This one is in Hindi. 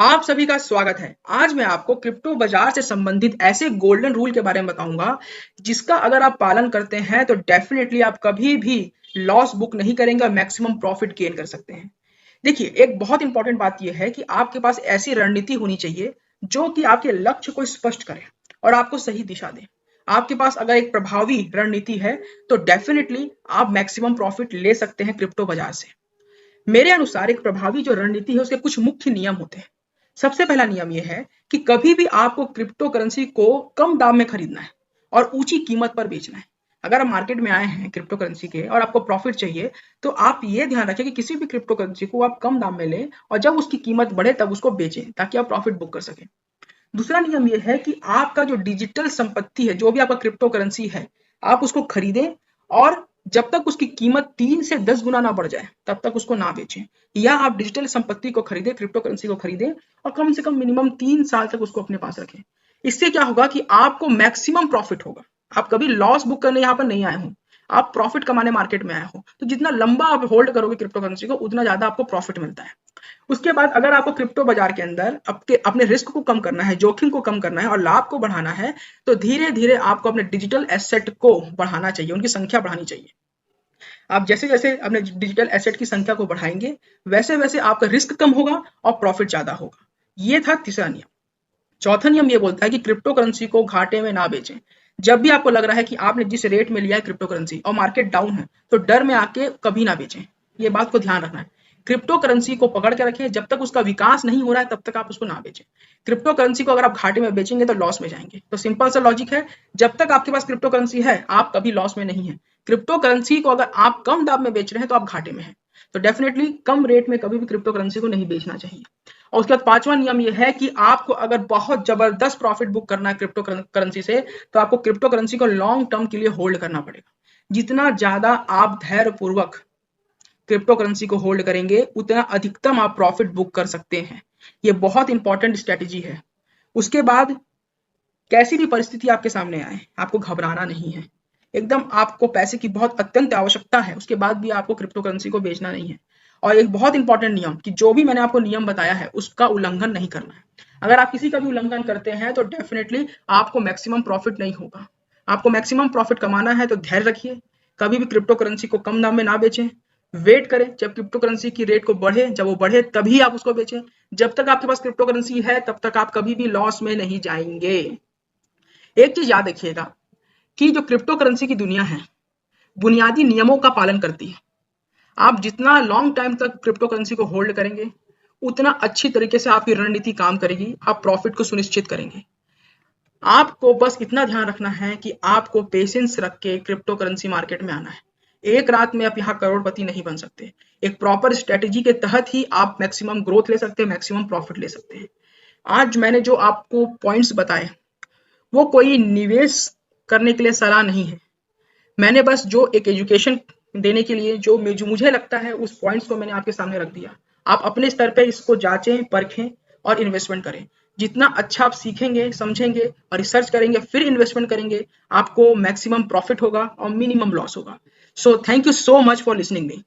आप सभी का स्वागत है। आज मैं आपको क्रिप्टो बाजार से संबंधित ऐसे गोल्डन रूल के बारे में बताऊंगा, जिसका अगर आप पालन करते हैं तो डेफिनेटली आप कभी भी लॉस बुक नहीं करेंगे और मैक्सिमम प्रॉफिट गेन कर सकते हैं। देखिए, एक बहुत इंपॉर्टेंट बात यह है कि आपके पास ऐसी रणनीति होनी चाहिए जो कि आपके लक्ष्य को स्पष्ट करे और आपको सही दिशा दे। आपके पास अगर एक प्रभावी रणनीति है तो डेफिनेटली आप मैक्सिमम प्रॉफिट ले सकते हैं क्रिप्टो बाजार से। मेरे अनुसार एक प्रभावी जो रणनीति है उसके कुछ मुख्य नियम होते हैं। सबसे पहला नियम यह है कि कभी भी आपको क्रिप्टो करेंसी को कम दाम में खरीदना है और ऊंची कीमत पर बेचना है। अगर आप मार्केट में आए हैं क्रिप्टो करेंसी के और आपको प्रॉफिट चाहिए, तो आप ये ध्यान रखें कि किसी भी क्रिप्टो करेंसी को आप कम दाम में लें और जब उसकी कीमत बढ़े तब उसको बेचें, ताकि आप प्रॉफिट बुक कर सकें। दूसरा नियम यह है कि आपका जो डिजिटल संपत्ति है, जो भी आपका क्रिप्टो करेंसी है, आप उसको खरीदें और जब तक उसकी कीमत 3 से 10 गुना ना बढ़ जाए तब तक उसको ना बेचें। या आप डिजिटल संपत्ति को खरीदें, क्रिप्टो करेंसी को खरीदें और कम से कम मिनिमम 3 साल तक उसको अपने पास रखें। इससे क्या होगा कि आपको मैक्सिमम प्रॉफिट होगा। आप कभी लॉस बुक करने यहाँ पर नहीं आए हो, आप प्रॉफिट कमाने मार्केट में आए हो। तो जितना लंबा आप होल्ड करोगे क्रिप्टो करेंसी को, उतना ज्यादा आपको प्रॉफिट मिलता है। उसके बाद अगर आपको क्रिप्टो बाजार के अंदर अपने रिस्क को कम करना है, जोखिम को कम करना है और लाभ को बढ़ाना है, तो धीरे धीरे आपको अपने डिजिटल एसेट को बढ़ाना चाहिए, उनकी संख्या बढ़ानी चाहिए। आप जैसे जैसे अपने डिजिटल एसेट की संख्या को बढ़ाएंगे, वैसे वैसे आपका रिस्क कम होगा और प्रॉफिट ज्यादा होगा। ये था तीसरा नियम। चौथा नियम ये बोलता है कि क्रिप्टो करेंसी को घाटे में ना बेचें। जब भी आपको लग रहा है कि आपने जिस रेट में लिया है क्रिप्टो करेंसी और मार्केट डाउन है, तो डर में आके कभी ना बेचें। ये बात को ध्यान रखना है। क्रिप्टो करेंसी को पकड़ के रखें, जब तक उसका विकास नहीं हो रहा है तब तक आप उसको ना बेचें। क्रिप्टो करेंसी को अगर आप घाटे में बेचेंगे तो लॉस में जाएंगे। तो सिंपल सा लॉजिक है, जब तक आपके पास क्रिप्टो करेंसी है आप कभी लॉस में नहीं है। क्रिप्टो करेंसी को अगर आप कम दाम में बेच रहे हैं तो आप घाटे में हैं। तो डेफिनेटली कम रेट में कभी भी क्रिप्टो करेंसी को नहीं बेचना चाहिए। और उसके बाद पांचवा नियम यह है कि आपको अगर बहुत जबरदस्त प्रॉफिट बुक करना है क्रिप्टो करेंसी से, तो आपको क्रिप्टो करेंसी को लॉन्ग टर्म के लिए होल्ड करना पड़ेगा। जितना ज्यादा आप धैर्य पूर्वक क्रिप्टो करेंसी को होल्ड करेंगे, उतना अधिकतम आप प्रॉफिट बुक कर सकते हैं। ये बहुत इंपॉर्टेंट स्ट्रेटेजी है। उसके बाद कैसी भी परिस्थिति आपके सामने आए, आपको घबराना नहीं है। एकदम आपको पैसे की बहुत अत्यंत आवश्यकता है, उसके बाद भी आपको क्रिप्टो करेंसी को बेचना नहीं है। और एक बहुत इंपॉर्टेंट नियम कि जो भी मैंने आपको नियम बताया है उसका उल्लंघन नहीं करना है। अगर आप किसी का भी उल्लंघन करते हैं तो डेफिनेटली आपको मैक्सिमम प्रॉफिट नहीं होगा। आपको मैक्सिमम प्रॉफिट कमाना है तो धैर्य रखिए, कभी भी क्रिप्टो करेंसी को कम दाम में ना बेचें। वेट करें जब क्रिप्टो करेंसी की रेट को बढ़े, जब वो बढ़े तभी आप उसको बेचें। जब तक आपके पास क्रिप्टो करेंसी है तब तक आप कभी भी लॉस में नहीं जाएंगे। एक चीज याद रखिएगा कि जो क्रिप्टो करेंसी की दुनिया है, बुनियादी नियमों का पालन करती है। आप जितना लॉन्ग टाइम तक क्रिप्टो करेंसी को होल्ड करेंगे, उतना अच्छी तरीके से आपकी रणनीति काम करेगी, आप प्रॉफिट को सुनिश्चित करेंगे। आपको बस इतना ध्यान रखना है कि आपको पेशेंस रख के क्रिप्टो करेंसी मार्केट में आना है। एक रात में आप यहाँ करोड़पति नहीं बन सकते। एक प्रॉपर स्ट्रेटेजी के तहत ही आप मैक्सिमम ग्रोथ ले सकते हैं, मैक्सिमम प्रॉफिट ले सकते हैं। आज मैंने जो आपको पॉइंट्स बताए, वो कोई निवेश करने के लिए सलाह नहीं है। मैंने बस जो एक एजुकेशन देने के लिए जो मुझे लगता है उस पॉइंट्स को मैंने आपके सामने रख दिया। आप अपने स्तर पे इसको जांचें, परखें और इन्वेस्टमेंट करें। जितना अच्छा आप सीखेंगे, समझेंगे और रिसर्च करेंगे, फिर इन्वेस्टमेंट करेंगे, आपको मैक्सिमम प्रॉफिट होगा और मिनिमम लॉस होगा। So thank you so much for listening me.